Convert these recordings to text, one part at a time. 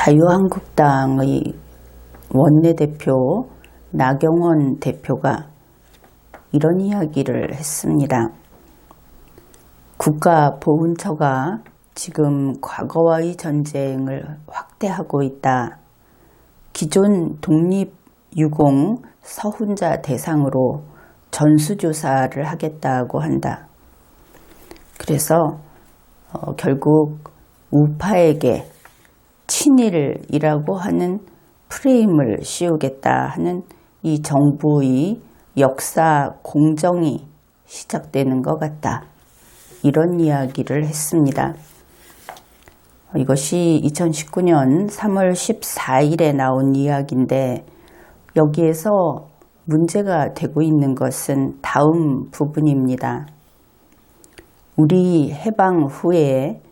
자유한국당의 원내대표 나경원 대표가 이런 이야기를 했습니다. 국가보훈처가 지금 과거와의 전쟁을 확대하고 있다. 기존 독립유공 서훈자 대상으로 전수조사를 하겠다고 한다. 그래서 결국 우파에게 친일이라고 하는 프레임을 씌우겠다 하는 이 정부의 역사 공정이 시작되는 것 같다. 이런 이야기를 했습니다. 이것이 2019년 3월 14일에 나온 이야기인데 여기에서 문제가 되고 있는 것은 다음 부분입니다. 우리 해방 후에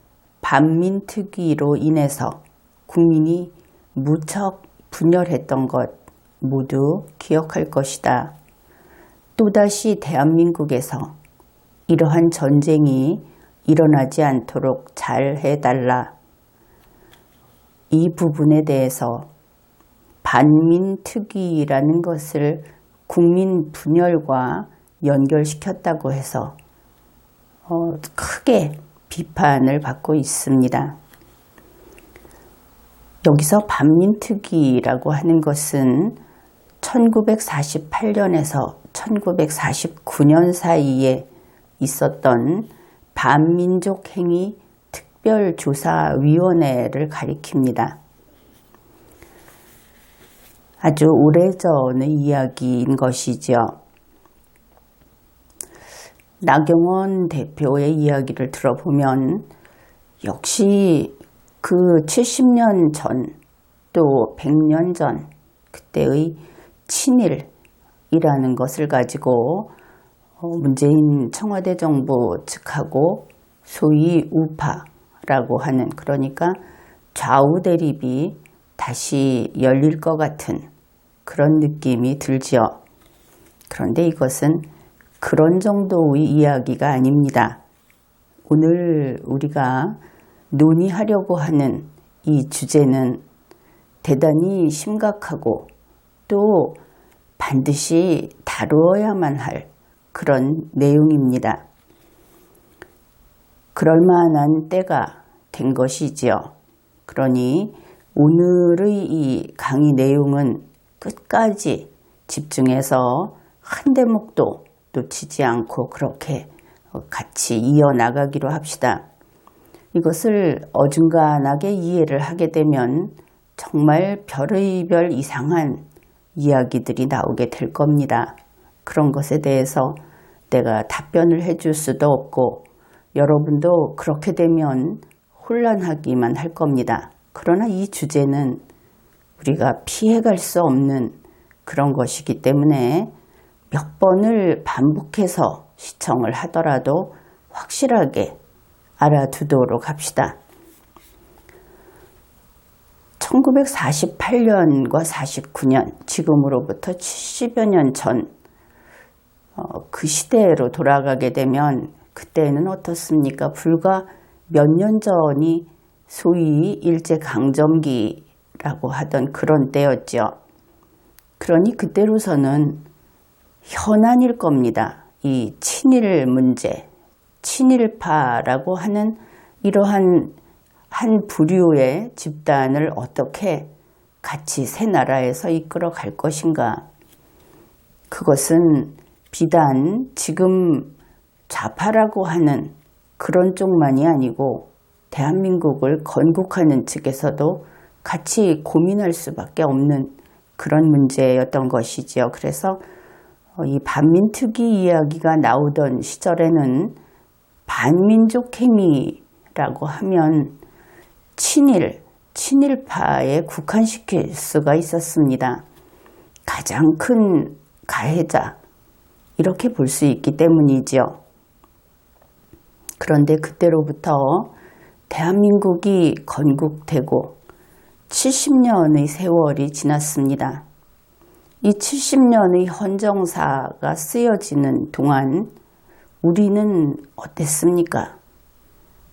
반민특위로 인해서 국민이 무척 분열했던 것 모두 기억할 것이다. 또다시 대한민국에서 이러한 전쟁이 일어나지 않도록 잘 해달라. 이 부분에 대해서 반민특위라는 것을 국민 분열과 연결시켰다고 해서 크게 비판을 받고 있습니다. 여기서 반민특위라고 하는 것은 1948년에서 1949년 사이에 있었던 반민족행위 특별조사위원회를 가리킵니다. 아주 오래전의 이야기인 것이죠. 나경원 대표의 이야기를 들어보면 역시 그 70년 전 또 100년 전 그때의 친일이라는 것을 가지고 문재인 청와대 정부 측하고 소위 우파라고 하는, 그러니까 좌우 대립이 다시 열릴 것 같은 그런 느낌이 들지요. 그런데 이것은 그런 정도의 이야기가 아닙니다. 오늘 우리가 논의하려고 하는 이 주제는 대단히 심각하고 또 반드시 다루어야만 할 그런 내용입니다. 그럴 만한 때가 된 것이지요. 그러니 오늘의 이 강의 내용은 끝까지 집중해서 한 대목도 놓치지 않고 그렇게 같이 이어나가기로 합시다. 이것을 어중간하게 이해를 하게 되면 정말 별의별 이상한 이야기들이 나오게 될 겁니다. 그런 것에 대해서 내가 답변을 해줄 수도 없고 여러분도 그렇게 되면 혼란하기만 할 겁니다. 그러나 이 주제는 우리가 피해갈 수 없는 그런 것이기 때문에 몇 번을 반복해서 시청을 하더라도 확실하게 알아두도록 합시다. 1948년과 49년, 지금으로부터 70여 년 전 그 시대로 돌아가게 되면 그때는 어떻습니까? 불과 몇 년 전이 소위 일제강점기라고 하던 그런 때였죠. 그러니 그때로서는 현안일 겁니다. 이 친일 문제, 친일파라고 하는 이러한 한 부류의 집단을 어떻게 같이 새 나라에서 이끌어 갈 것인가. 그것은 비단 지금 좌파라고 하는 그런 쪽만이 아니고 대한민국을 건국하는 측에서도 같이 고민할 수밖에 없는 그런 문제였던 것이지요. 그래서 이 반민특위 이야기가 나오던 시절에는 반민족행위라고 하면 친일파에 국한시킬 수가 있었습니다. 가장 큰 가해자, 이렇게 볼 수 있기 때문이지요. 그런데 그때로부터 대한민국이 건국되고 70년의 세월이 지났습니다. 이 70년의 헌정사가 쓰여지는 동안 우리는 어땠습니까?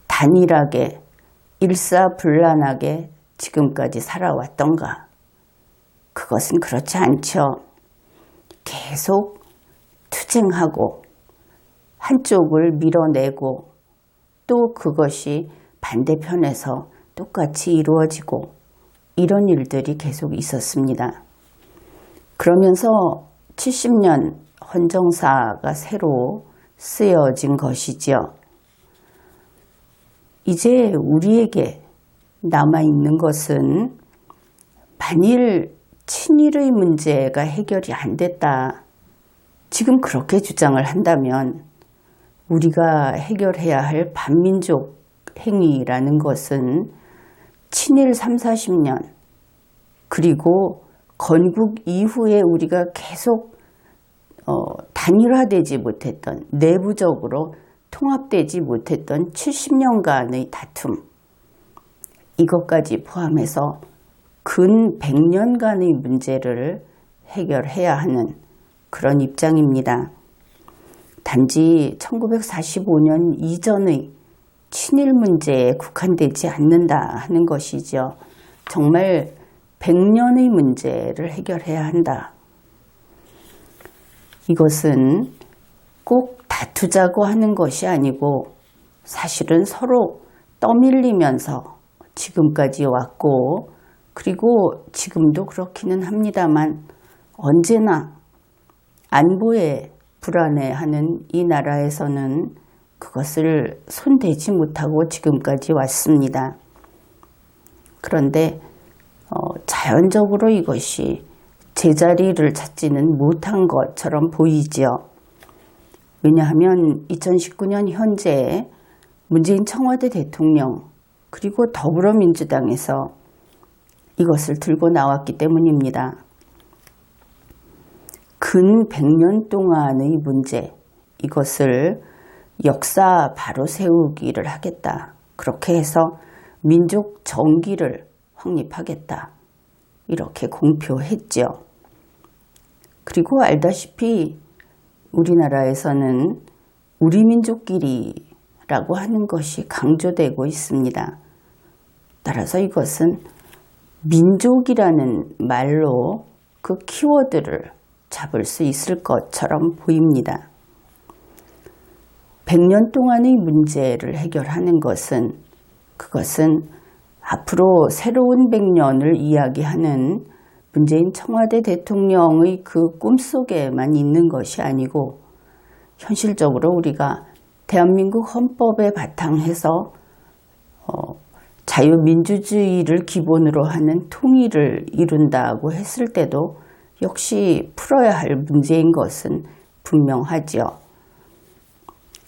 단일하게 일사불란하게 지금까지 살아왔던가? 그것은 그렇지 않죠. 계속 투쟁하고 한쪽을 밀어내고 또 그것이 반대편에서 똑같이 이루어지고 이런 일들이 계속 있었습니다. 그러면서 70년 헌정사가 새로 쓰여진 것이지요. 이제 우리에게 남아있는 것은 만일 친일의 문제가 해결이 안 됐다. 지금 그렇게 주장을 한다면 우리가 해결해야 할 반민족 행위라는 것은 친일 30, 40년 그리고 건국 이후에 우리가 계속 단일화되지 못했던 내부적으로 통합되지 못했던 70년간의 다툼 이것까지 포함해서 근 100년간의 문제를 해결해야 하는 그런 입장입니다. 단지 1945년 이전의 친일 문제에 국한되지 않는다 하는 것이죠. 정말 100년의 문제를 해결해야 한다. 이것은 꼭 다투자고 하는 것이 아니고 사실은 서로 떠밀리면서 지금까지 왔고 그리고 지금도 그렇기는 합니다만 언제나 안보에 불안해하는 이 나라에서는 그것을 손대지 못하고 지금까지 왔습니다. 그런데 자연적으로 이것이 제자리를 찾지는 못한 것처럼 보이지요. 왜냐하면 2019년 현재 문재인 청와대 대통령 그리고 더불어민주당에서 이것을 들고 나왔기 때문입니다. 근 100년 동안의 문제, 이것을 역사 바로 세우기를 하겠다. 그렇게 해서 민족 정기를 확립하겠다. 이렇게 공표했죠. 그리고 알다시피 우리나라에서는 우리 민족끼리라고 하는 것이 강조되고 있습니다. 따라서 이것은 민족이라는 말로 그 키워드를 잡을 수 있을 것처럼 보입니다. 100년 동안의 문제를 해결하는 것은 그것은 앞으로 새로운 100년을 이야기하는 문재인 청와대 대통령의 그 꿈속에만 있는 것이 아니고 현실적으로 우리가 대한민국 헌법에 바탕해서 자유민주주의를 기본으로 하는 통일을 이룬다고 했을 때도 역시 풀어야 할 문제인 것은 분명하죠.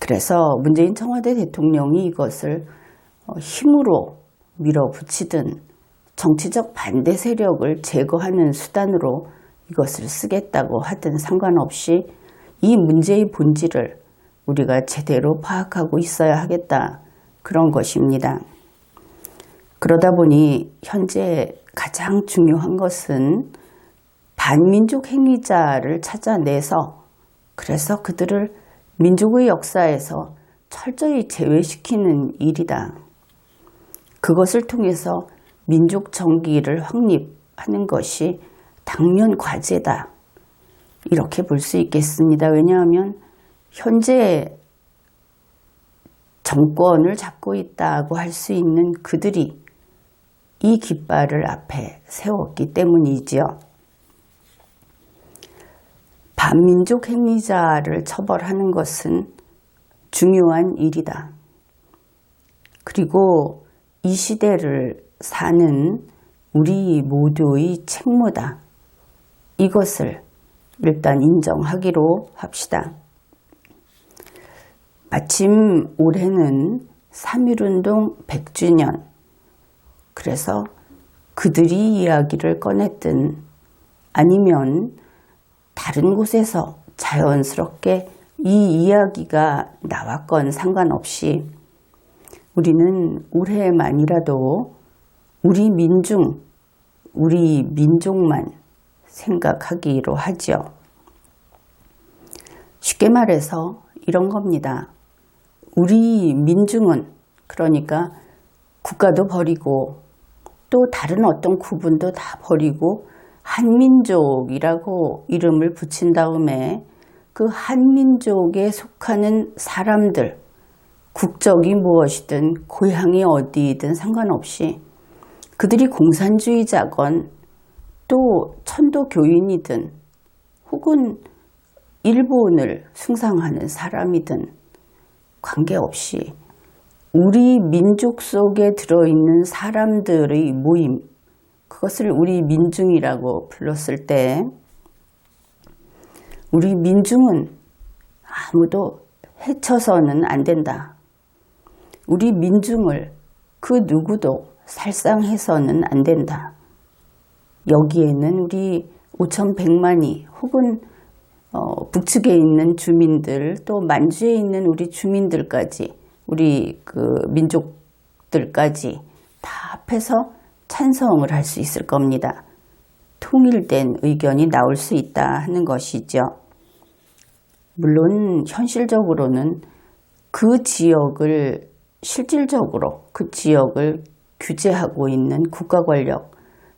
그래서 문재인 청와대 대통령이 이것을 힘으로 밀어붙이든 정치적 반대 세력을 제거하는 수단으로 이것을 쓰겠다고 하든 상관없이 이 문제의 본질을 우리가 제대로 파악하고 있어야 하겠다. 그런 것입니다. 그러다 보니 현재 가장 중요한 것은 반민족 행위자를 찾아내서 그래서 그들을 민족의 역사에서 철저히 제외시키는 일이다. 그것을 통해서 민족 정기를 확립하는 것이 당면 과제다. 이렇게 볼 수 있겠습니다. 왜냐하면 현재 정권을 잡고 있다고 할 수 있는 그들이 이 깃발을 앞에 세웠기 때문이지요. 반민족 행위자를 처벌하는 것은 중요한 일이다. 그리고 이 시대를 사는 우리 모두의 책무다. 이것을 일단 인정하기로 합시다. 마침 올해는 3.1운동 100주년. 그래서 그들이 이야기를 꺼냈든 아니면 다른 곳에서 자연스럽게 이 이야기가 나왔건 상관없이 우리는 올해만이라도 우리 민족만 생각하기로 하죠. 쉽게 말해서 이런 겁니다. 우리 민중은 그러니까 국가도 버리고 또 다른 어떤 구분도 다 버리고 한민족이라고 이름을 붙인 다음에 그 한민족에 속하는 사람들, 국적이 무엇이든 고향이 어디이든 상관없이 그들이 공산주의자건 또 천도교인이든 혹은 일본을 숭상하는 사람이든 관계없이 우리 민족 속에 들어있는 사람들의 모임, 그것을 우리 민중이라고 불렀을 때 우리 민중은 아무도 해쳐서는 안 된다. 우리 민중을 그 누구도 살상해서는 안 된다. 여기에는 우리 5,100만이 혹은 북측에 있는 주민들 또 만주에 있는 우리 주민들까지 우리 그 민족들까지 다 합해서 찬성을 할 수 있을 겁니다. 통일된 의견이 나올 수 있다 하는 것이죠. 물론 현실적으로는 그 지역을 실질적으로 그 지역을 규제하고 있는 국가 권력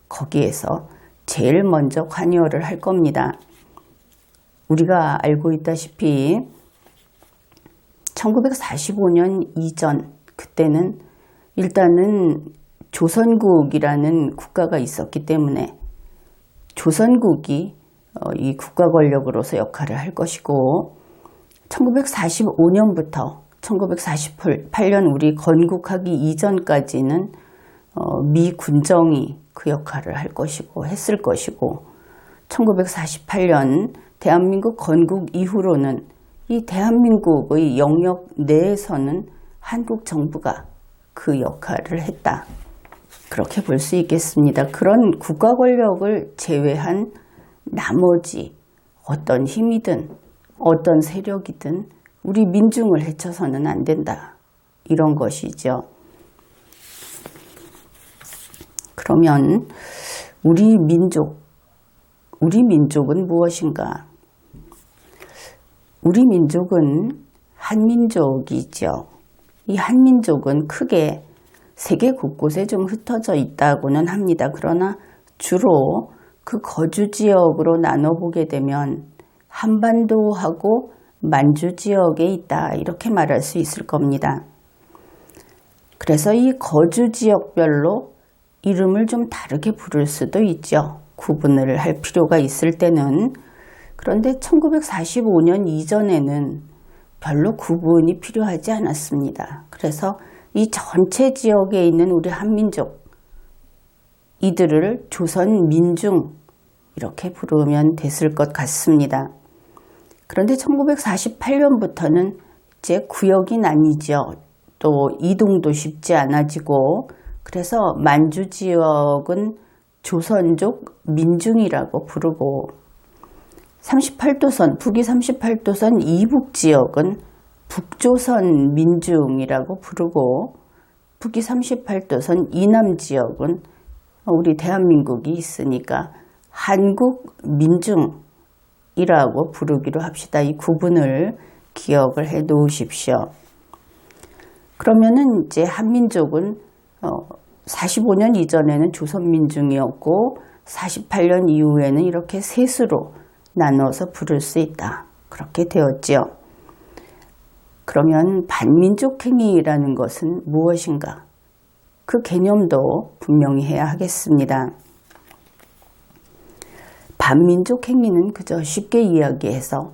거기에서 제일 먼저 관여를 할 겁니다. 우리가 알고 있다시피 1945년 이전 그때는 일단은 조선국이라는 국가가 있었기 때문에 조선국이 이 국가 권력으로서 역할을 할 것이고 1945년부터 1948년 우리 건국하기 이전까지는 미 군정이 그 역할을 할 것이고 했을 것이고 1948년 대한민국 건국 이후로는 이 대한민국의 영역 내에서는 한국 정부가 그 역할을 했다. 그렇게 볼 수 있겠습니다. 그런 국가 권력을 제외한 나머지 어떤 힘이든 어떤 세력이든 우리 민중을 해쳐서는 안 된다. 이런 것이죠. 그러면 우리 민족은 무엇인가? 우리 민족은 한민족이죠. 이 한민족은 크게 세계 곳곳에 좀 흩어져 있다고는 합니다. 그러나 주로 그 거주 지역으로 나눠보게 되면 한반도하고 만주 지역에 있다 이렇게 말할 수 있을 겁니다. 그래서 이 거주 지역별로 이름을 좀 다르게 부를 수도 있죠. 구분을 할 필요가 있을 때는. 그런데 1945년 이전에는 별로 구분이 필요하지 않았습니다. 그래서 이 전체 지역에 있는 우리 한민족, 이들을 조선민중 이렇게 부르면 됐을 것 같습니다. 그런데 1948년부터는 이제 구역이 나뉘죠. 또 이동도 쉽지 않아지고 그래서 만주 지역은 조선족 민중이라고 부르고 38도선, 북위 38도선 이북 지역은 북조선 민중이라고 부르고 북위 38도선 이남 지역은 우리 대한민국이 있으니까 한국 민중이라고 부르기로 합시다. 이 구분을 기억을 해 놓으십시오. 그러면은 이제 한민족은 45년 이전에는 조선민중이었고 48년 이후에는 이렇게 셋으로 나눠서 부를 수 있다. 그렇게 되었죠. 그러면 반민족행위라는 것은 무엇인가? 그 개념도 분명히 해야 하겠습니다. 반민족행위는 그저 쉽게 이야기해서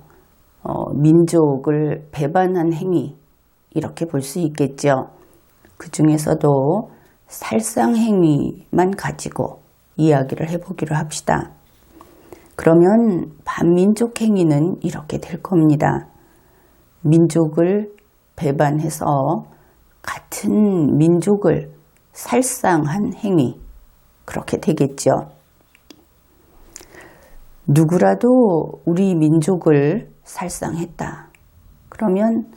민족을 배반한 행위 이렇게 볼 수 있겠죠. 그 중에서도 살상행위만 가지고 이야기를 해보기로 합시다. 그러면 반민족행위는 이렇게 될 겁니다. 민족을 배반해서 같은 민족을 살상한 행위 그렇게 되겠죠. 누구라도 우리 민족을 살상했다. 그러면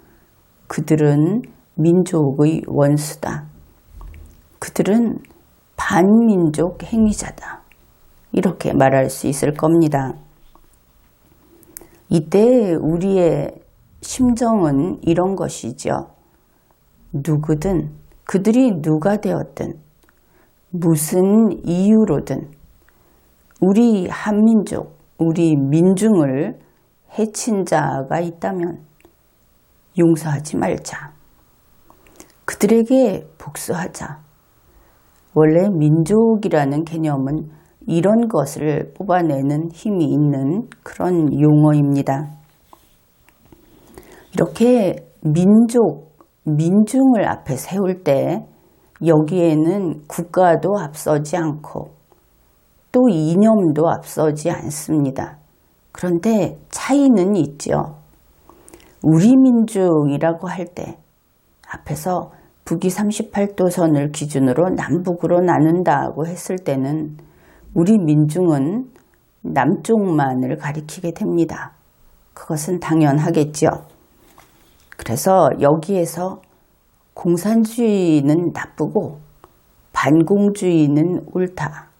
그들은 민족의 원수다. 그들은 반민족 행위자다. 이렇게 말할 수 있을 겁니다. 이때 우리의 심정은 이런 것이죠. 누구든 그들이 누가 되었든 무슨 이유로든 우리 한민족, 우리 민중을 해친 자가 있다면 용서하지 말자. 그들에게 복수하자. 원래 민족이라는 개념은 이런 것을 뽑아내는 힘이 있는 그런 용어입니다. 이렇게 민족, 민중을 앞에 세울 때 여기에는 국가도 앞서지 않고 또 이념도 앞서지 않습니다. 그런데 차이는 있죠. 우리 민중이라고 할 때 앞에서 북위 38도선을 기준으로 남북으로 나눈다고 했을 때는 우리 민중은 남쪽만을 가리키게 됩니다. 그것은 당연하겠죠. 그래서 여기에서 공산주의는 나쁘고 반공주의는 옳다.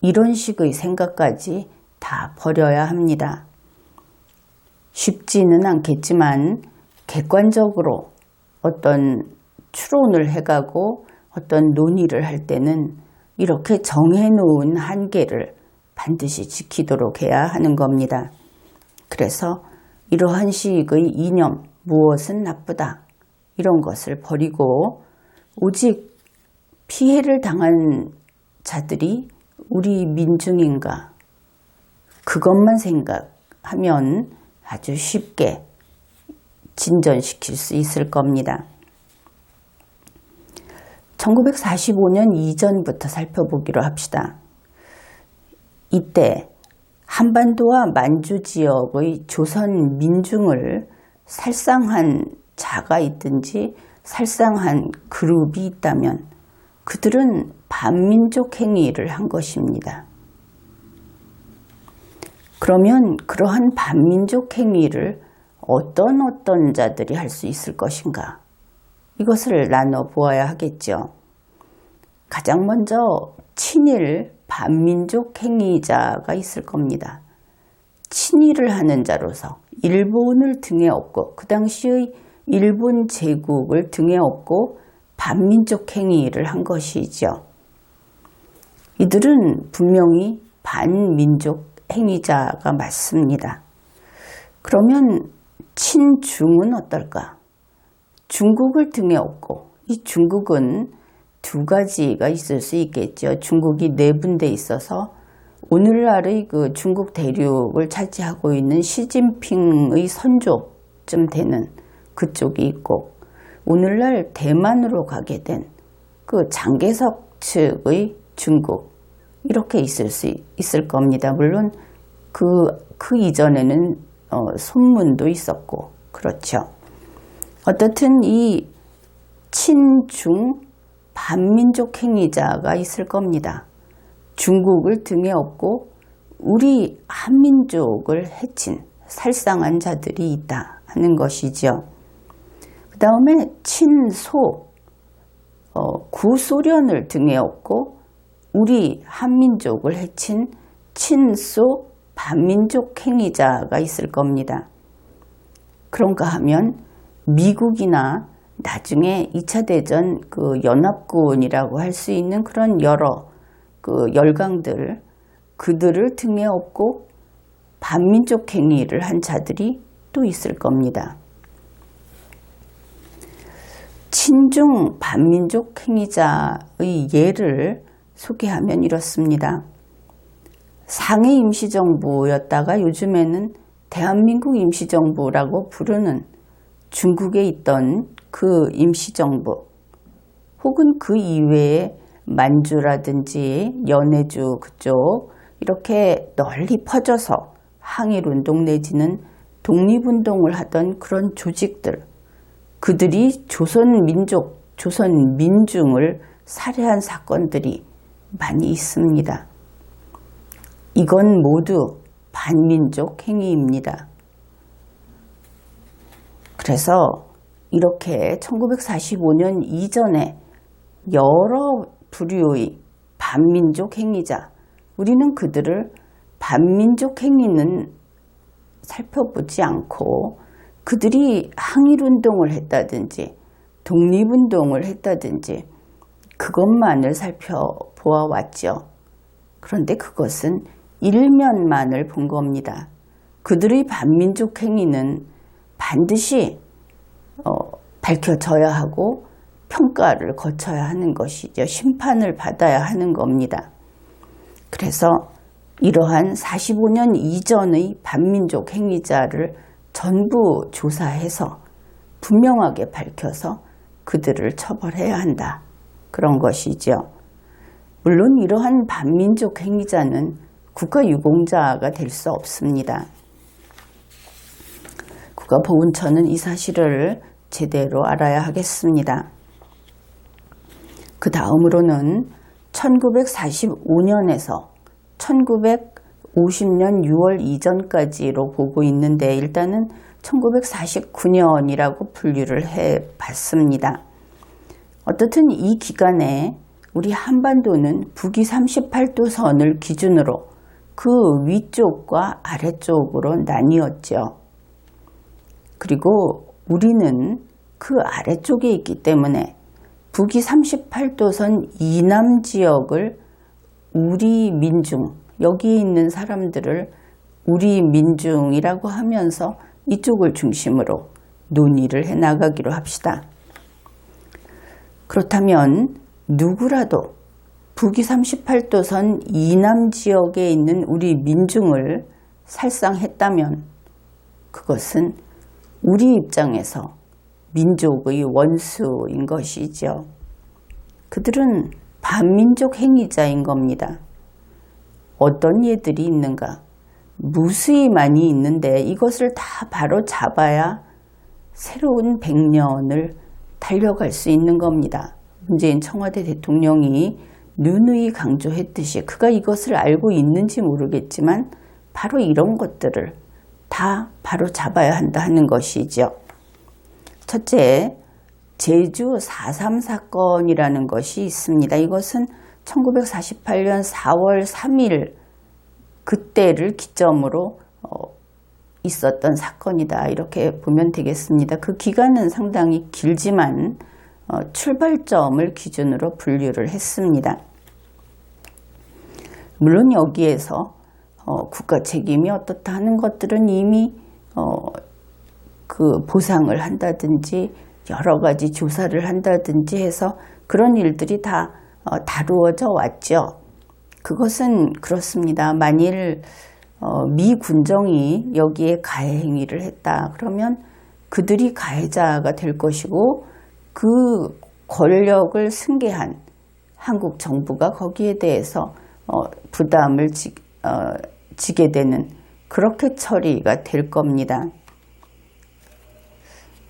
이런 식의 생각까지 다 버려야 합니다. 쉽지는 않겠지만 객관적으로 어떤 추론을 해가고 어떤 논의를 할 때는 이렇게 정해놓은 한계를 반드시 지키도록 해야 하는 겁니다. 그래서 이러한 식의 이념, 무엇은 나쁘다 이런 것을 버리고 오직 피해를 당한 자들이 우리 민중인가 그것만 생각하면 아주 쉽게 진전시킬 수 있을 겁니다. 1945년 이전부터 살펴보기로 합시다. 이때 한반도와 만주 지역의 조선 민중을 살상한 자가 있든지 살상한 그룹이 있다면 그들은 반민족 행위를 한 것입니다. 그러면 그러한 반민족 행위를 어떤 자들이 할 수 있을 것인가? 이것을 나눠보아야 하겠죠. 가장 먼저 친일 반민족 행위자가 있을 겁니다. 친일을 하는 자로서 일본을 등에 업고 그 당시의 일본 제국을 등에 업고 반민족 행위를 한 것이죠. 이들은 분명히 반민족 행위자가 맞습니다. 그러면 친중은 어떨까? 중국을 등에 업고 이 중국은 두 가지가 있을 수 있겠죠. 중국이 네 군데 있어서 오늘날의 그 중국 대륙을 차지하고 있는 시진핑의 선조쯤 되는 그쪽이 있고 오늘날 대만으로 가게 된 그 장개석 측의 중국 이렇게 있을 수 있을 겁니다. 물론 그 이전에는 손문도 있었고 그렇죠. 어떻든 이 친중 반민족 행위자가 있을 겁니다. 중국을 등에 업고 우리 한민족을 해친 살상한 자들이 있다 하는 것이죠. 그 다음에 친소, 구소련을 등에 업고 우리 한민족을 해친 친소 반민족 행위자가 있을 겁니다. 그런가 하면 미국이나 나중에 2차 대전 그 연합군이라고 할 수 있는 그런 여러 그 열강들, 그들을 등에 업고 반민족 행위를 한 자들이 또 있을 겁니다. 친중 반민족 행위자의 예를 소개하면 이렇습니다. 상해 임시정부였다가 요즘에는 대한민국 임시정부라고 부르는 중국에 있던 그 임시정부 혹은 그 이외에 만주라든지 연해주 그쪽 이렇게 널리 퍼져서 항일운동 내지는 독립운동을 하던 그런 조직들 그들이 조선 민중을 살해한 사건들이 많이 있습니다. 이건 모두 반민족 행위입니다. 그래서 이렇게 1945년 이전에 여러 부류의 반민족 행위자, 우리는 그들을 반민족 행위는 살펴보지 않고 그들이 항일운동을 했다든지 독립운동을 했다든지 그것만을 살펴보아 왔죠. 그런데 그것은 일면만을 본 겁니다. 그들의 반민족 행위는 반드시 밝혀져야 하고 평가를 거쳐야 하는 것이죠. 심판을 받아야 하는 겁니다. 그래서 이러한 45년 이전의 반민족 행위자를 전부 조사해서 분명하게 밝혀서 그들을 처벌해야 한다. 그런 것이죠. 물론 이러한 반민족 행위자는 국가유공자가 될 수 없습니다. 국가보훈처는 이 사실을 제대로 알아야 하겠습니다. 그 다음으로는 1945년에서 1950년 6월 이전까지로 보고 있는데 일단은 1949년이라고 분류를 해봤습니다. 어떻든 이 기간에 우리 한반도는 북위 38도선을 기준으로 그 위쪽과 아래쪽으로 나뉘었죠. 그리고 우리는 그 아래쪽에 있기 때문에 북위 38도선 이남 지역을 우리 민중, 여기 있는 사람들을 우리 민중이라고 하면서 이쪽을 중심으로 논의를 해나가기로 합시다. 그렇다면 누구라도 북위 38도선 이남 지역에 있는 우리 민중을 살상했다면 그것은 우리 입장에서 민족의 원수인 것이죠. 그들은 반민족 행위자인 겁니다. 어떤 예들이 있는가? 무수히 많이 있는데 이것을 다 바로 잡아야 새로운 100년을 달려갈 수 있는 겁니다. 문재인 청와대 대통령이 누누이 강조했듯이 그가 이것을 알고 있는지 모르겠지만 바로 이런 것들을 다 바로 잡아야 한다 하는 것이죠. 첫째, 제주 4.3 사건이라는 것이 있습니다. 이것은 1948년 4월 3일 그때를 기점으로 있었던 사건이다. 이렇게 보면 되겠습니다. 그 기간은 상당히 길지만 출발점을 기준으로 분류를 했습니다. 물론 여기에서 국가 책임이 어떻다 하는 것들은 이미 그 보상을 한다든지 여러 가지 조사를 한다든지 해서 그런 일들이 다 다루어져 왔죠. 그것은 그렇습니다. 만일 미 군정이 여기에 가해 행위를 했다. 그러면 그들이 가해자가 될 것이고 그 권력을 승계한 한국 정부가 거기에 대해서 부담을 지게 되는 그렇게 처리가 될 겁니다.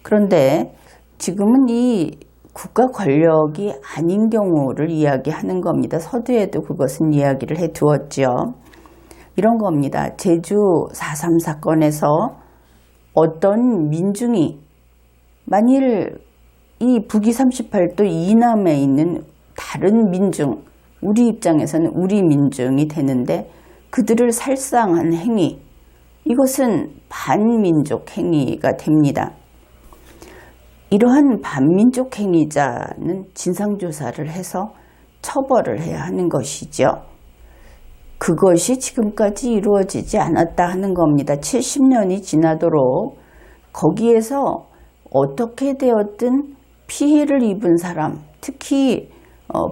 그런데 지금은 이 국가 권력이 아닌 경우를 이야기하는 겁니다. 서두에도 그것은 이야기를 해두었죠. 이런 겁니다. 제주 4.3 사건에서 어떤 민중이 만일 이 북위 38도 이남에 있는 다른 민중, 우리 입장에서는 우리 민중이 되는데 그들을 살상한 행위, 이것은 반민족 행위가 됩니다. 이러한 반민족 행위자는 진상조사를 해서 처벌을 해야 하는 것이죠. 그것이 지금까지 이루어지지 않았다 하는 겁니다. 70년이 지나도록 거기에서 어떻게 되었든 피해를 입은 사람, 특히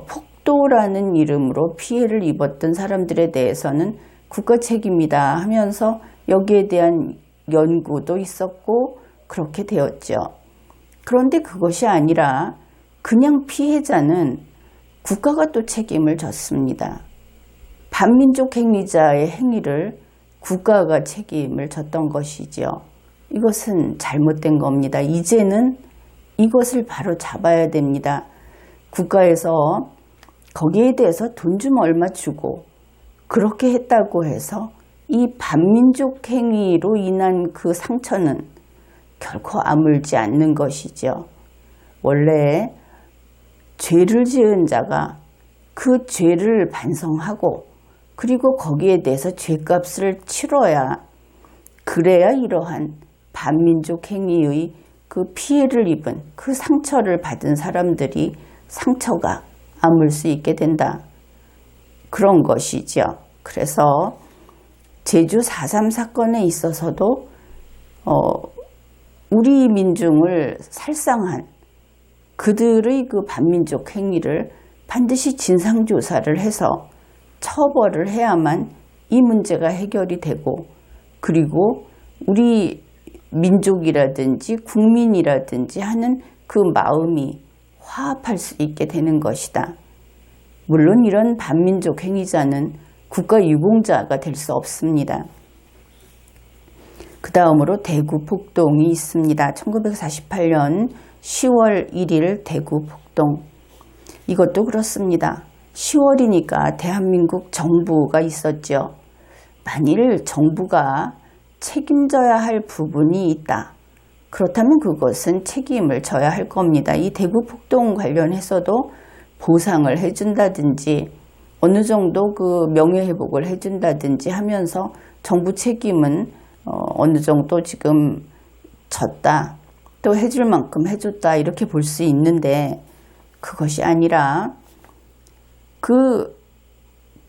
폭도라는 이름으로 피해를 입었던 사람들에 대해서는 국가 책임이다 하면서 여기에 대한 연구도 있었고 그렇게 되었죠. 그런데 그것이 아니라 그냥 피해자는 국가가 또 책임을 졌습니다. 반민족 행위자의 행위를 국가가 책임을 졌던 것이죠. 이것은 잘못된 겁니다. 이제는 이것을 바로 잡아야 됩니다. 국가에서 거기에 대해서 돈 좀 얼마 주고 그렇게 했다고 해서 이 반민족 행위로 인한 그 상처는 결코 아물지 않는 것이죠. 원래 죄를 지은 자가 그 죄를 반성하고 그리고 거기에 대해서 죄값을 치러야 그래야 이러한 반민족 행위의 그 피해를 입은 그 상처를 받은 사람들이 상처가 아물 수 있게 된다. 그런 것이죠. 그래서 제주 4.3 사건에 있어서도 우리 민중을 살상한 그들의 그 반민족 행위를 반드시 진상조사를 해서 처벌을 해야만 이 문제가 해결이 되고, 그리고 우리 민족이라든지 국민이라든지 하는 그 마음이 화합할 수 있게 되는 것이다. 물론 이런 반민족 행위자는 국가유공자가 될 수 없습니다. 그 다음으로 대구 폭동이 있습니다. 1948년 10월 1일 대구 폭동. 이것도 그렇습니다. 10월이니까 대한민국 정부가 있었죠. 만일 정부가 책임져야 할 부분이 있다. 그렇다면 그것은 책임을 져야 할 겁니다. 이 대구 폭동 관련해서도 보상을 해준다든지 어느 정도 그 명예회복을 해준다든지 하면서 정부 책임은 어느 정도 지금 졌다. 또 해줄 만큼 해줬다. 이렇게 볼 수 있는데 그것이 아니라 그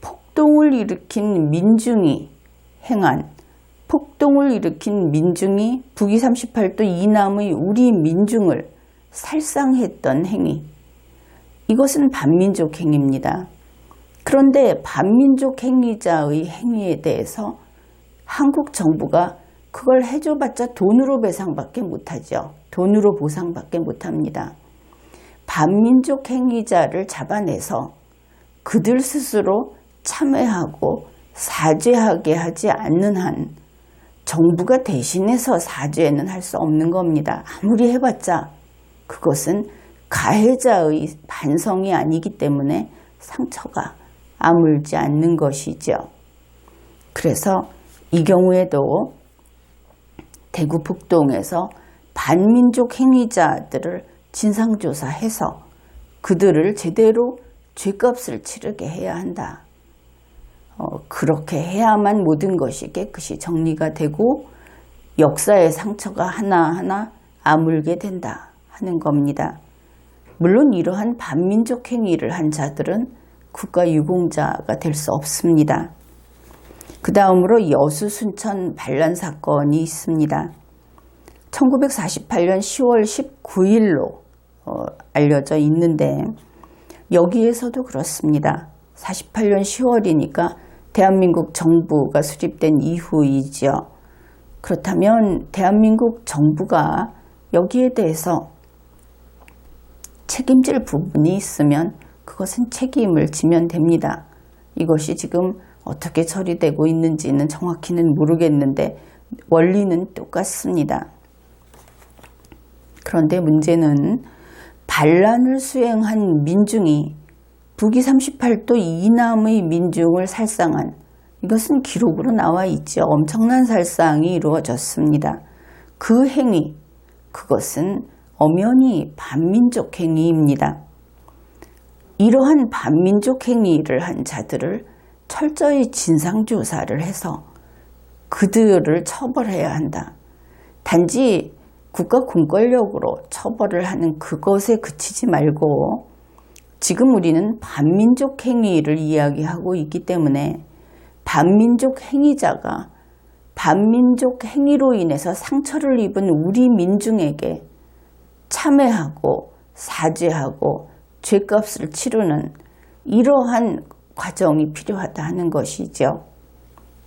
폭동을 일으킨 민중이 행한, 폭동을 일으킨 민중이 북위 38도 이남의 우리 민중을 살상했던 행위, 이것은 반민족 행위입니다. 그런데 반민족 행위자의 행위에 대해서 한국 정부가 그걸 해줘봤자 돈으로 배상밖에 못하죠. 돈으로 보상밖에 못합니다. 반민족 행위자를 잡아내서 그들 스스로 참회하고 사죄하게 하지 않는 한 정부가 대신해서 사죄는 할 수 없는 겁니다. 아무리 해봤자 그것은 가해자의 반성이 아니기 때문에 상처가 아물지 않는 것이죠. 그래서 이 경우에도 대구 폭동에서 반민족 행위자들을 진상조사해서 그들을 제대로 죗값을 치르게 해야 한다. 그렇게 해야만 모든 것이 깨끗이 정리가 되고 역사의 상처가 하나하나 아물게 된다 하는 겁니다. 물론 이러한 반민족 행위를 한 자들은 국가유공자가 될 수 없습니다. 그 다음으로 여수 순천 반란 사건이 있습니다. 1948년 10월 19일로 알려져 있는데 여기에서도 그렇습니다. 48년 10월이니까 대한민국 정부가 수립된 이후이죠. 그렇다면 대한민국 정부가 여기에 대해서 책임질 부분이 있으면 그것은 책임을 지면 됩니다. 이것이 지금 어떻게 처리되고 있는지는 정확히는 모르겠는데 원리는 똑같습니다. 그런데 문제는 반란을 수행한 민중이 북위 38도 이남의 민중을 살상한, 이것은 기록으로 나와 있죠. 엄청난 살상이 이루어졌습니다. 그 행위, 그것은 엄연히 반민족 행위입니다. 이러한 반민족 행위를 한 자들을 철저히 진상조사를 해서 그들을 처벌해야 한다. 단지 국가 공권력으로 처벌을 하는 그것에 그치지 말고 지금 우리는 반민족 행위를 이야기하고 있기 때문에 반민족 행위자가 반민족 행위로 인해서 상처를 입은 우리 민중에게 참회하고 사죄하고 죗값을 치르는 이러한 과정이 필요하다 하는 것이죠.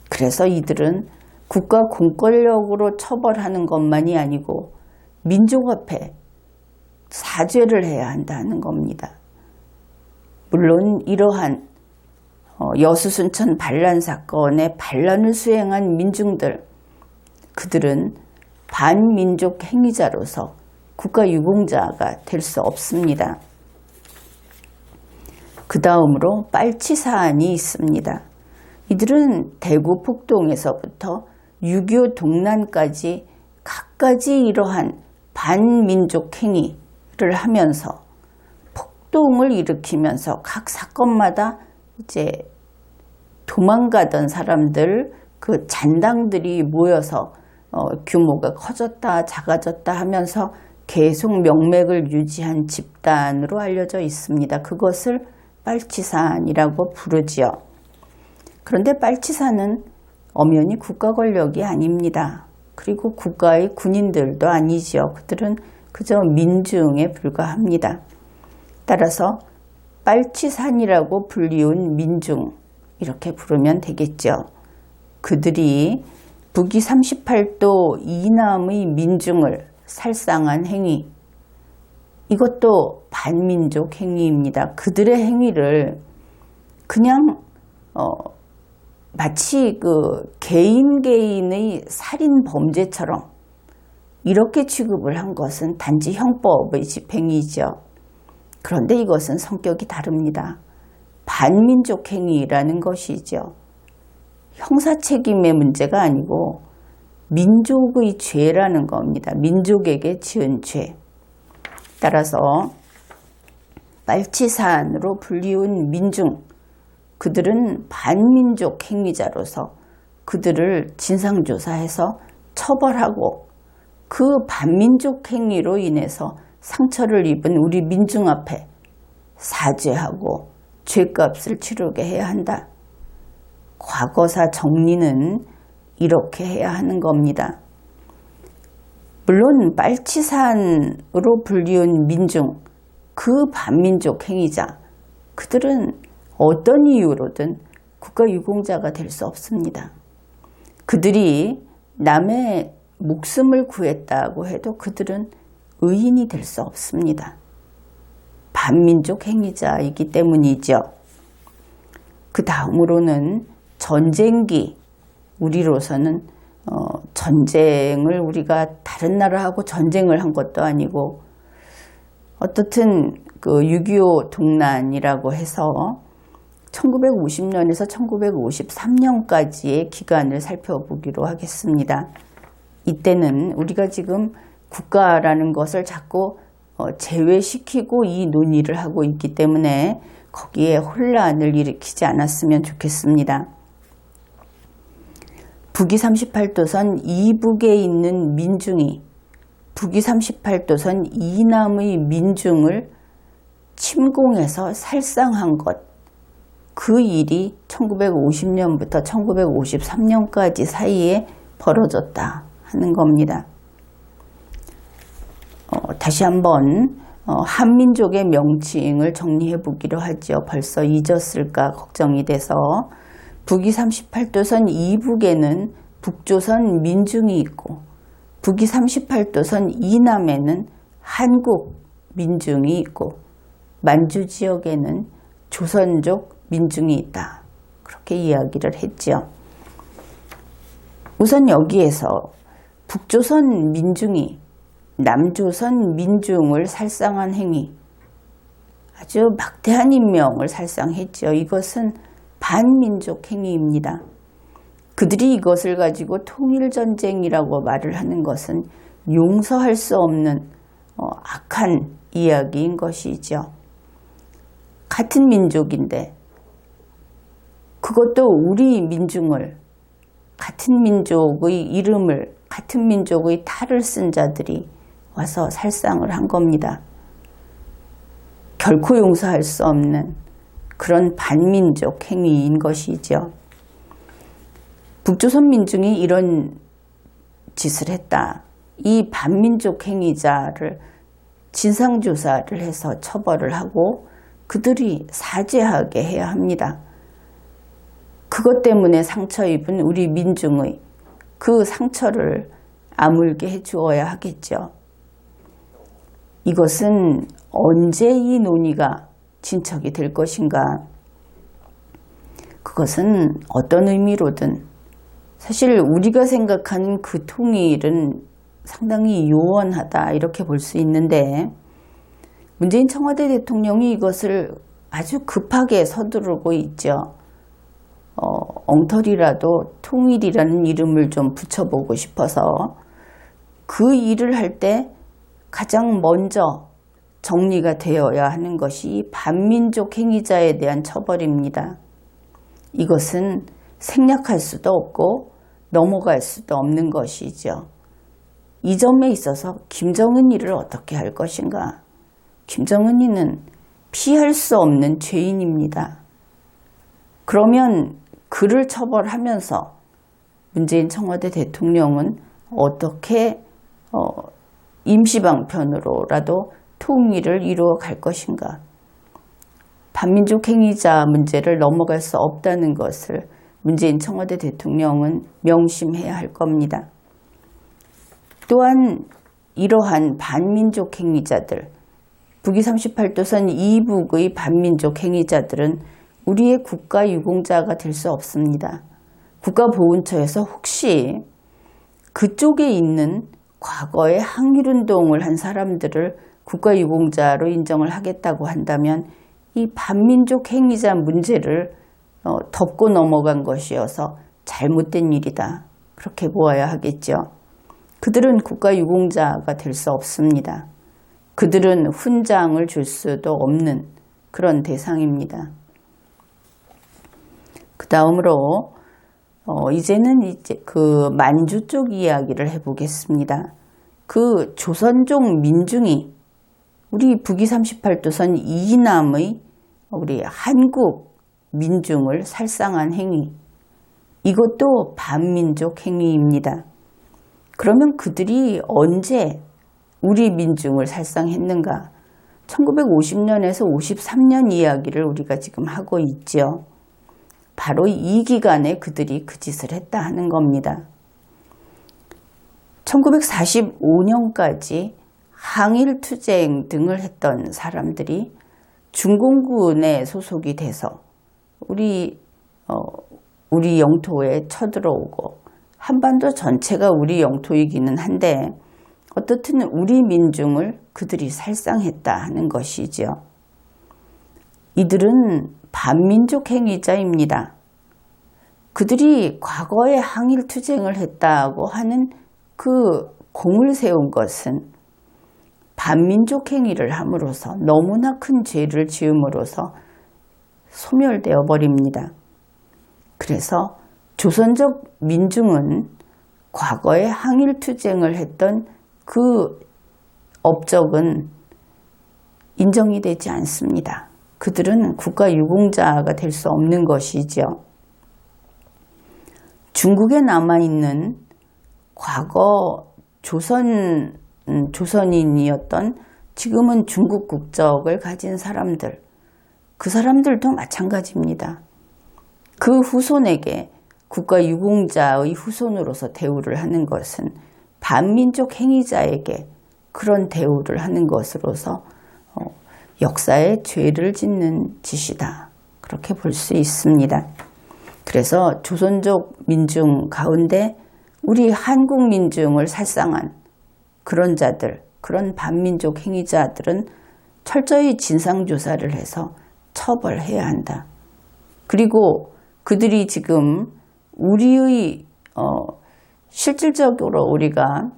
그래서 이들은 국가 공권력으로 처벌하는 것만이 아니고 민족 앞에 사죄를 해야 한다는 겁니다. 물론 이러한 여수 순천 반란 사건의 반란을 수행한 민중들, 그들은 반민족 행위자로서 국가유공자가 될 수 없습니다. 그 다음으로 빨치 사안이 있습니다. 이들은 대구 폭동에서부터 6.25 동란까지 갖가지 이러한 반민족 행위를 하면서 폭동을 일으키면서 각 사건마다 이제 도망가던 사람들, 그 잔당들이 모여서 규모가 커졌다 작아졌다 하면서 계속 명맥을 유지한 집단으로 알려져 있습니다. 그것을 빨치산이라고 부르지요. 그런데 빨치산은 엄연히 국가 권력이 아닙니다. 그리고 국가의 군인들도 아니지요. 그들은 그저 민중에 불과합니다. 따라서 빨치산이라고 불리운 민중, 이렇게 부르면 되겠죠. 그들이 북위 38도 이남의 민중을 살상한 행위, 이것도 반민족 행위입니다. 그들의 행위를 그냥 마치 개인의 살인 범죄처럼 이렇게 취급을 한 것은 단지 형법의 집행이죠. 그런데 이것은 성격이 다릅니다. 반민족 행위라는 것이죠. 형사책임의 문제가 아니고 민족의 죄라는 겁니다. 민족에게 지은 죄. 따라서 빨치산으로 불리운 민중, 그들은 반민족 행위자로서 그들을 진상조사해서 처벌하고 그 반민족 행위로 인해서 상처를 입은 우리 민중 앞에 사죄하고 죄값을 치르게 해야 한다. 과거사 정리는 이렇게 해야 하는 겁니다. 물론 빨치산으로 불리운 민중, 그 반민족 행위자, 그들은 어떤 이유로든 국가유공자가 될 수 없습니다. 그들이 남의 목숨을 구했다고 해도 그들은 의인이 될 수 없습니다. 반민족 행위자이기 때문이죠. 그 다음으로는 전쟁기, 우리로서는 전쟁을 우리가 다른 나라하고 전쟁을 한 것도 아니고 어떻든 6.25 동란이라고 해서 1950년에서 1953년까지의 기간을 살펴보기로 하겠습니다. 이때는 우리가 지금 국가라는 것을 자꾸 제외시키고 이 논의를 하고 있기 때문에 거기에 혼란을 일으키지 않았으면 좋겠습니다. 북위 38도선 이북에 있는 민중이 북위 38도선 이남의 민중을 침공해서 살상한 것, 그 일이 1950년부터 1953년까지 사이에 벌어졌다 하는 겁니다. 다시 한번 한민족의 명칭을 정리해 보기로 하죠. 벌써 잊었을까 걱정이 돼서 북위 38도선 이북에는 북조선 민중이 있고 북위 38도선 이남에는 한국 민중이 있고 만주 지역에는 조선족 민중이 있다. 그렇게 이야기를 했죠. 우선 여기에서 북조선 민중이 남조선 민중을 살상한 행위, 아주 막대한 인명을 살상했죠. 이것은 반민족 행위입니다. 그들이 이것을 가지고 통일전쟁이라고 말을 하는 것은 용서할 수 없는 악한 이야기인 것이죠. 같은 민족인데 그것도 우리 민중을, 같은 민족의 이름을, 같은 민족의 탈을 쓴 자들이 와서 살상을 한 겁니다. 결코 용서할 수 없는 그런 반민족 행위인 것이죠. 북조선 민중이 이런 짓을 했다. 이 반민족 행위자를 진상조사를 해서 처벌을 하고 그들이 사죄하게 해야 합니다. 그것 때문에 상처 입은 우리 민중의 그 상처를 아물게 해주어야 하겠죠. 이것은 언제 이 논의가 진척이 될 것인가? 그것은 어떤 의미로든 사실 우리가 생각하는 그 통일은 상당히 요원하다 이렇게 볼 수 있는데 문재인 청와대 대통령이 이것을 아주 급하게 서두르고 있죠. 엉터리라도 통일이라는 이름을 좀 붙여보고 싶어서 그 일을 할 때 가장 먼저 정리가 되어야 하는 것이 반민족 행위자에 대한 처벌입니다. 이것은 생략할 수도 없고 넘어갈 수도 없는 것이죠. 이 점에 있어서 김정은이를 어떻게 할 것인가? 김정은이는 피할 수 없는 죄인입니다. 그러면 그를 처벌하면서 문재인 청와대 대통령은 어떻게 임시방편으로라도 통일을 이루어 갈 것인가? 반민족 행위자 문제를 넘어갈 수 없다는 것을 문재인 청와대 대통령은 명심해야 할 겁니다. 또한 이러한 반민족 행위자들, 북위 38도선 이북의 반민족 행위자들은 우리의 국가유공자가 될 수 없습니다. 국가보훈처에서 혹시 그쪽에 있는 과거에 항일운동을 한 사람들을 국가유공자로 인정을 하겠다고 한다면 이 반민족 행위자 문제를 덮고 넘어간 것이어서 잘못된 일이다. 그렇게 보아야 하겠죠. 그들은 국가유공자가 될 수 없습니다. 그들은 훈장을 줄 수도 없는 그런 대상입니다. 그 다음으로 이제는 그 만주 쪽 이야기를 해보겠습니다. 그 조선족 민중이 우리 북위 38도선 이남의 우리 한국 민중을 살상한 행위, 이것도 반민족 행위입니다. 그러면 그들이 언제 우리 민중을 살상했는가? 1950년에서 53년 이야기를 우리가 지금 하고 있죠. 바로 이 기간에 그들이 그 짓을 했다 하는 겁니다. 1945년까지 항일투쟁 등을 했던 사람들이 중공군에 소속이 돼서 우리 영토에 쳐들어오고 한반도 전체가 우리 영토이기는 한데 어떻든 우리 민중을 그들이 살상했다 하는 것이죠. 이들은 반민족 행위자입니다. 그들이 과거에 항일투쟁을 했다고 하는 그 공을 세운 것은 반민족 행위를 함으로써 너무나 큰 죄를 지음으로써 소멸되어 버립니다. 그래서 조선족 민중은 과거에 항일투쟁을 했던 그 업적은 인정이 되지 않습니다. 그들은 국가유공자가 될 수 없는 것이죠. 중국에 남아있는 과거 조선인이었던 지금은 중국 국적을 가진 사람들, 그 사람들도 마찬가지입니다. 그 후손에게 국가유공자의 후손으로서 대우를 하는 것은 반민족 행위자에게 그런 대우를 하는 것으로서 역사에 죄를 짓는 짓이다. 그렇게 볼 수 있습니다. 그래서 조선족 민중 가운데 우리 한국 민중을 살상한 그런 자들, 그런 반민족 행위자들은 철저히 진상조사를 해서 처벌해야 한다. 그리고 그들이 지금 우리의 실질적으로 우리가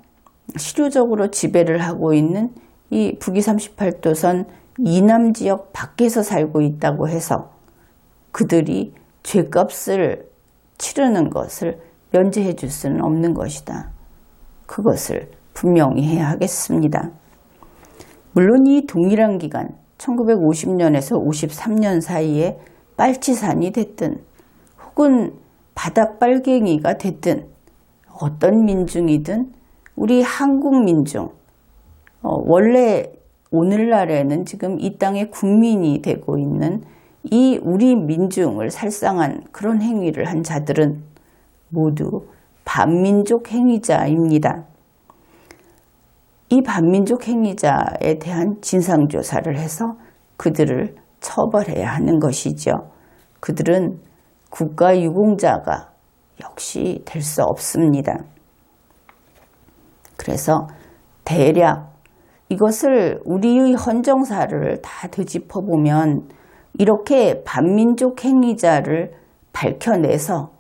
실효적으로 지배를 하고 있는 이 북위 38도선 이남 지역 밖에서 살고 있다고 해서 그들이 죄값을 치르는 것을 면제해 줄 수는 없는 것이다. 그것을 분명히 해야 하겠습니다. 물론 이 동일한 기간 1950년에서 53년 사이에 빨치산이 됐든 혹은 바닥빨갱이가 됐든 어떤 민중이든 우리 한국 민중, 원래 오늘날에는 지금 이 땅의 국민이 되고 있는 이 우리 민중을 살상한 그런 행위를 한 자들은 모두 반민족 행위자입니다. 이 반민족 행위자에 대한 진상조사를 해서 그들을 처벌해야 하는 것이죠. 그들은 국가유공자가 역시 될 수 없습니다. 그래서 대략 이것을 우리의 헌정사를 다 되짚어보면 이렇게 반민족 행위자를 밝혀내서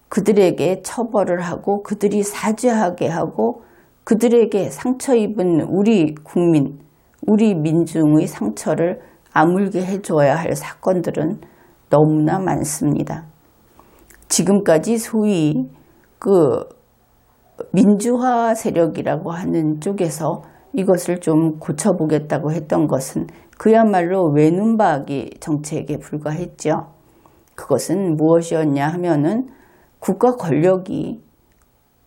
그들에게 처벌을 하고 그들이 사죄하게 하고 그들에게 상처 입은 우리 국민, 우리 민중의 상처를 아물게 해줘야 할 사건들은 너무나 많습니다. 지금까지 소위 그 민주화 세력이라고 하는 쪽에서 이것을 좀 고쳐보겠다고 했던 것은 그야말로 외눈박이 정책에 불과했죠. 그것은 무엇이었냐 하면은 국가 권력이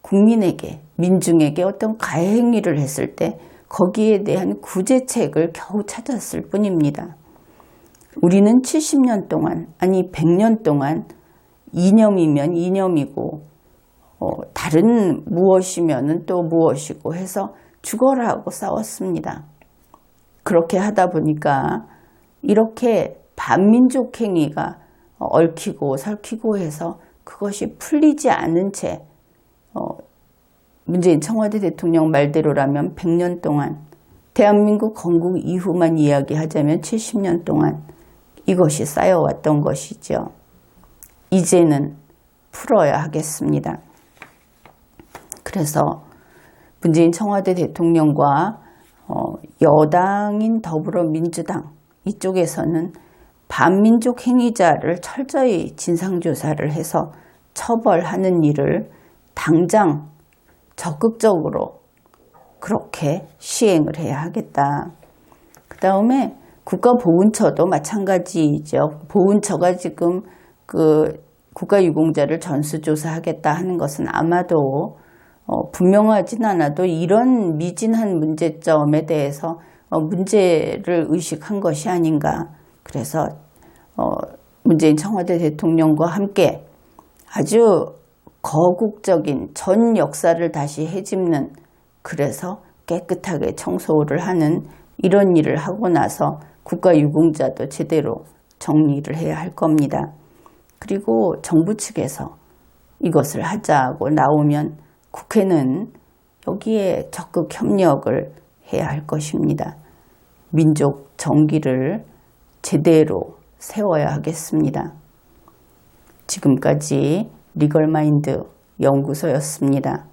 국민에게, 민중에게 어떤 가해 행위를 했을 때 거기에 대한 구제책을 겨우 찾았을 뿐입니다. 우리는 70년 동안, 아니 100년 동안 이념이면 이념이고 다른 무엇이면 또 무엇이고 해서 죽어라 하고 싸웠습니다. 그렇게 하다 보니까 이렇게 반민족 행위가 얽히고 설키고 해서 그것이 풀리지 않은 채 문재인 청와대 대통령 말대로라면 100년 동안, 대한민국 건국 이후만 이야기하자면 70년 동안 이것이 쌓여왔던 것이죠. 이제는 풀어야 하겠습니다. 그래서 문재인 청와대 대통령과 여당인 더불어민주당 이쪽에서는 반민족 행위자를 철저히 진상조사를 해서 처벌하는 일을 당장 적극적으로 그렇게 시행을 해야 하겠다. 그 다음에 국가보훈처도 마찬가지죠. 보훈처가 지금 그 국가유공자를 전수조사하겠다 하는 것은 아마도 분명하진 않아도 이런 미진한 문제점에 대해서 문제를 의식한 것이 아닌가. 그래서 문재인 청와대 대통령과 함께 아주 거국적인 전 역사를 다시 헤집는, 그래서 깨끗하게 청소를 하는 이런 일을 하고 나서 국가유공자도 제대로 정리를 해야 할 겁니다. 그리고 정부 측에서 이것을 하자고 나오면 국회는 여기에 적극 협력을 해야 할 것입니다. 민족 정기를 제대로 세워야 하겠습니다. 지금까지 리걸마인드 연구소였습니다.